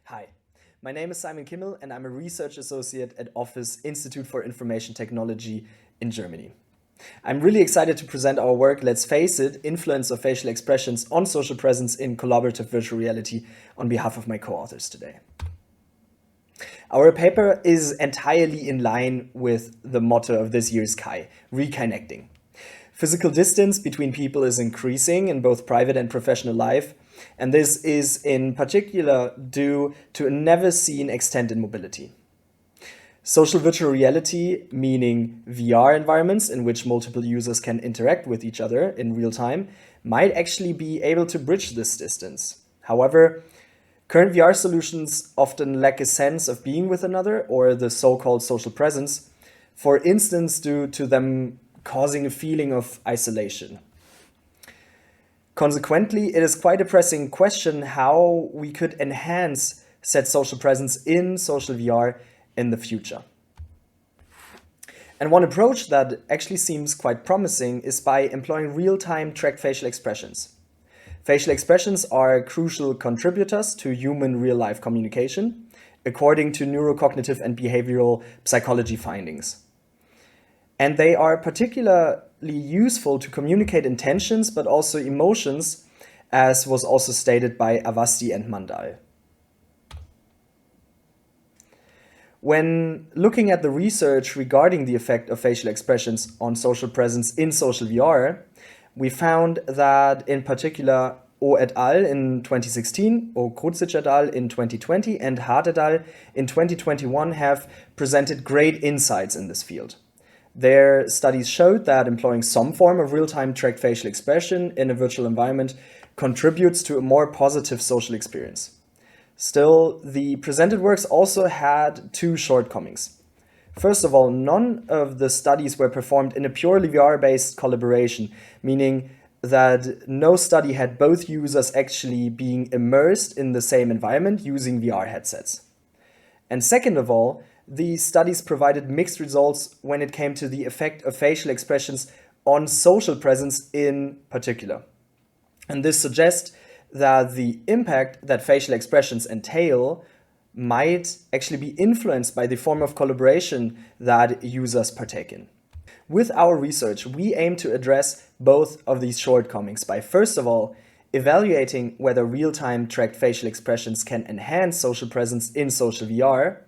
Hi, my name is Simon Kimmel and I'm a research associate at Office Institute for Information Technology in Germany. I'm really excited to present our work, Let's Face It, Influence of Facial Expressions on Social Presence in Collaborative Virtual Reality on behalf of my co-authors today. Our paper is entirely in line with the motto of this year's SIGCHI, reconnecting. Physical distance between people is increasing in both private and professional life, and this is in particular due to a never-seen extent in mobility. Social virtual reality, meaning VR environments in which multiple users can interact with each other in real time, might actually be able to bridge this distance. However, current VR solutions often lack a sense of being with another or the so-called social presence, for instance due to them causing a feeling of isolation. Consequently, it is quite a pressing question how we could enhance said social presence in social VR in the future. And one approach that actually seems quite promising is by employing real-time tracked facial expressions. Facial expressions are crucial contributors to human real-life communication, according to neurocognitive and behavioral psychology findings. And they are particularly useful to communicate intentions, but also emotions, as was also stated by Avasti and Mandal. When looking at the research regarding the effect of facial expressions on social presence in social VR, we found that in particular O et al. In 2016, O Krucic et al. In 2020, and Hart et al. In 2021 have presented great insights in this field. Their studies showed that employing some form of real-time tracked facial expression in a virtual environment contributes to a more positive social experience. Still, the presented works also had two shortcomings. First of all, none of the studies were performed in a purely VR-based collaboration, meaning that no study had both users actually being immersed in the same environment using VR headsets. And second of all, the studies provided mixed results when it came to the effect of facial expressions on social presence in particular. And this suggests that the impact that facial expressions entail might actually be influenced by the form of collaboration that users partake in. With our research, we aim to address both of these shortcomings by, first of all, evaluating whether real-time tracked facial expressions can enhance social presence in social VR,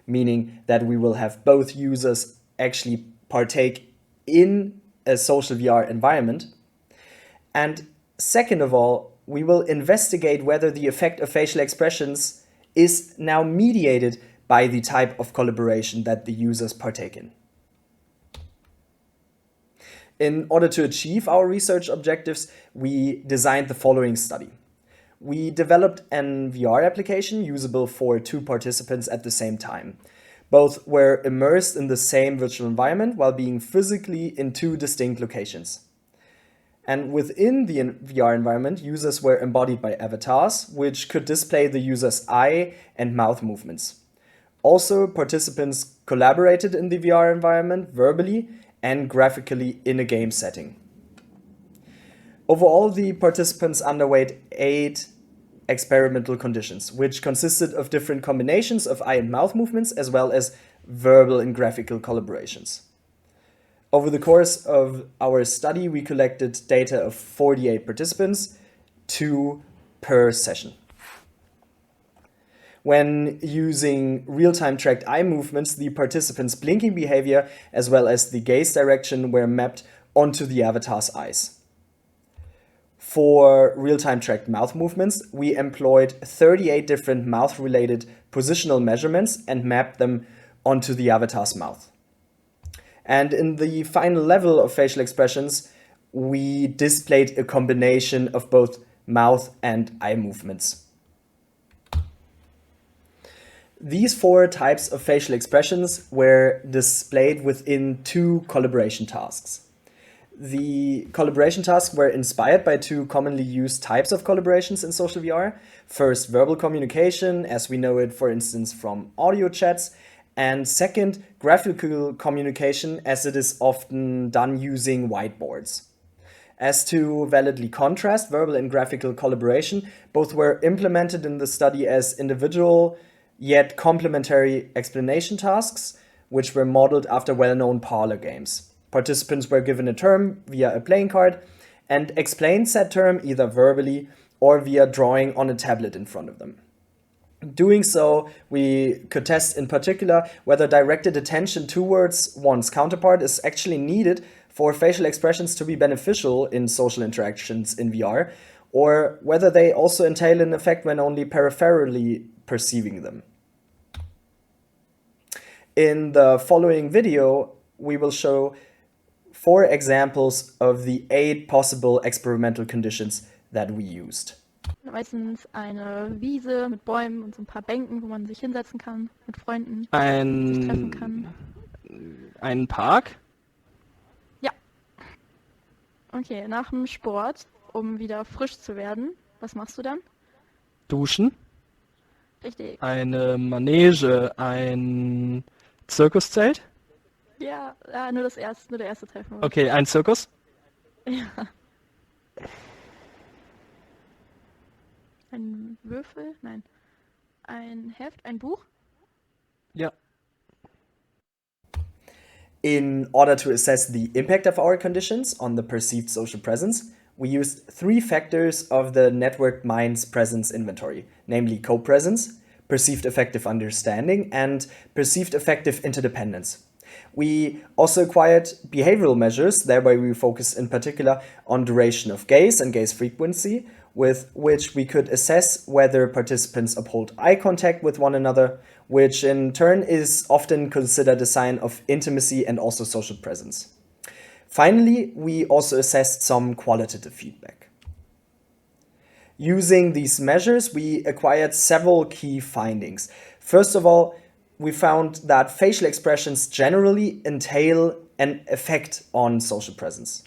meaning that we will have both users actually partake in a social VR environment. And second of all, we will investigate whether the effect of facial expressions is now mediated by the type of collaboration that the users partake in. In order to achieve our research objectives, we designed the following study. We developed an VR application usable for two participants at the same time. Both were immersed in the same virtual environment while being physically in two distinct locations. And within the VR environment, users were embodied by avatars, which could display the user's eye and mouth movements. Also, participants collaborated in the VR environment verbally and graphically in a game setting. Overall, the participants underwent 8 experimental conditions, which consisted of different combinations of eye and mouth movements, as well as verbal and graphical collaborations. Over the course of our study, we collected data of 48 participants, 2 per session. When using real-time tracked eye movements, the participants' blinking behavior as well as the gaze direction were mapped onto the avatar's eyes. For real-time tracked mouth movements, we employed 38 different mouth-related positional measurements and mapped them onto the avatar's mouth. And in the final level of facial expressions, we displayed a combination of both mouth and eye movements. These 4 types of facial expressions were displayed within 2 collaboration tasks. The collaboration tasks were inspired by 2 commonly used types of collaborations in social VR. First, verbal communication, as we know it, for instance, from audio chats. And second, graphical communication, as it is often done using whiteboards. as to validly contrast verbal and graphical collaboration. Both were implemented in the study as individual yet complementary explanation tasks, which were modeled after well-known parlor games. Participants were given a term via a playing card and explained said term either verbally or via drawing on a tablet in front of them. Doing so, we could test in particular whether directed attention towards one's counterpart is actually needed for facial expressions to be beneficial in social interactions in VR, or whether they also entail an effect when only peripherally perceiving them. In the following video, we will show 4 examples of the 8 possible experimental conditions that we used. Meistens eine Wiese mit Bäumen und so ein paar Bänken, wo man sich hinsetzen kann, mit Freunden sich treffen kann. Ein Park? Ja. Okay, nach dem Sport, um wieder frisch zu werden, was machst du dann? Duschen? Richtig. Eine Manege, ein Zirkuszelt? Ja, nur der erste Teil von Okay, ein Zirkus? Ja. Ein Würfel? Nein. Ein Heft? Ein Buch? Ja. In order to assess the impact of our conditions on the perceived social presence, we used 3 factors of the networked mind's presence inventory, namely co-presence, perceived affective understanding, and perceived affective interdependence. We also acquired behavioral measures, thereby we focused in particular on duration of gaze and gaze frequency, with which we could assess whether participants uphold eye contact with one another, which in turn is often considered a sign of intimacy and also social presence. Finally, we also assessed some qualitative feedback. Using these measures, we acquired several key findings. First of all, we found that facial expressions generally entail an effect on social presence.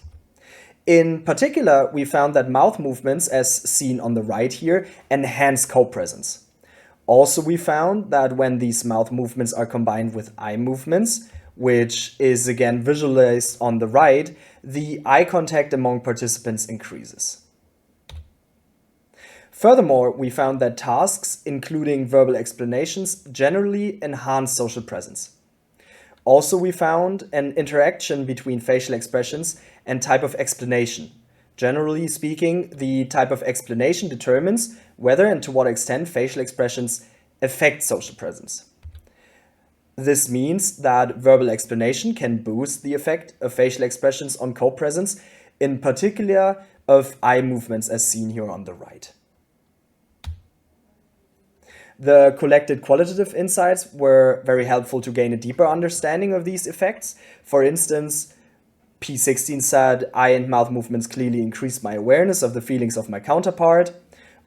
In particular, we found that mouth movements, as seen on the right here, enhance co-presence. Also, we found that when these mouth movements are combined with eye movements, which is again visualized on the right, the eye contact among participants increases. Furthermore, we found that tasks, including verbal explanations, generally enhance social presence. Also, we found an interaction between facial expressions and type of explanation. Generally speaking, the type of explanation determines whether and to what extent facial expressions affect social presence. This means that verbal explanation can boost the effect of facial expressions on co-presence, in particular of eye movements as seen here on the right. The collected qualitative insights were very helpful to gain a deeper understanding of these effects. For instance, P16 said, eye and mouth movements clearly increased my awareness of the feelings of my counterpart.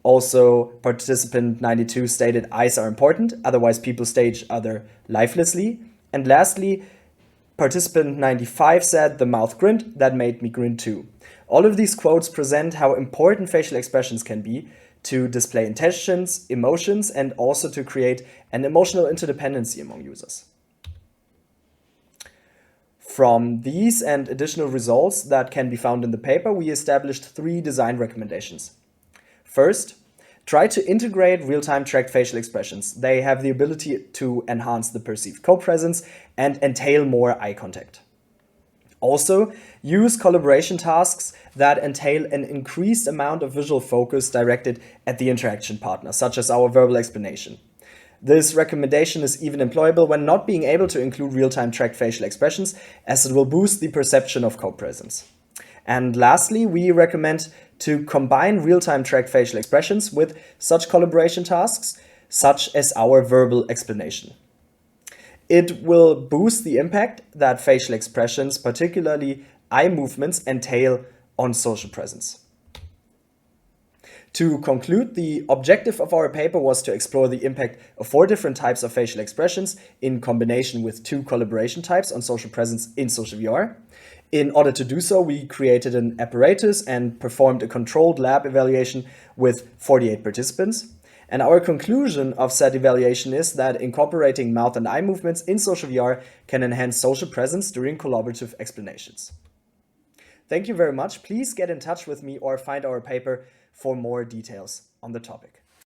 Also, participant 92 stated, eyes are important, otherwise people stare each other lifelessly. And lastly, participant 95 said, the mouth grinned, that made me grin too. All of these quotes present how important facial expressions can be to display intentions, emotions, and also to create an emotional interdependency among users. From these and additional results that can be found in the paper, we established 3 design recommendations. First, try to integrate real-time tracked facial expressions. They have the ability to enhance the perceived co-presence and entail more eye contact. Also, use collaboration tasks that entail an increased amount of visual focus directed at the interaction partner, such as our verbal explanation. This recommendation is even employable when not being able to include real-time tracked facial expressions, as it will boost the perception of co-presence. And lastly, we recommend to combine real-time tracked facial expressions with such collaboration tasks, such as our verbal explanation. It will boost the impact that facial expressions, particularly eye movements, entail on social presence. To conclude, the objective of our paper was to explore the impact of 4 different types of facial expressions in combination with 2 collaboration types on social presence in social VR. In order to do so, we created an apparatus and performed a controlled lab evaluation with 48 participants. And our conclusion of said evaluation is that incorporating mouth and eye movements in social VR can enhance social presence during collaborative explanations. Thank you very much. Please get in touch with me or find our paper for more details on the topic.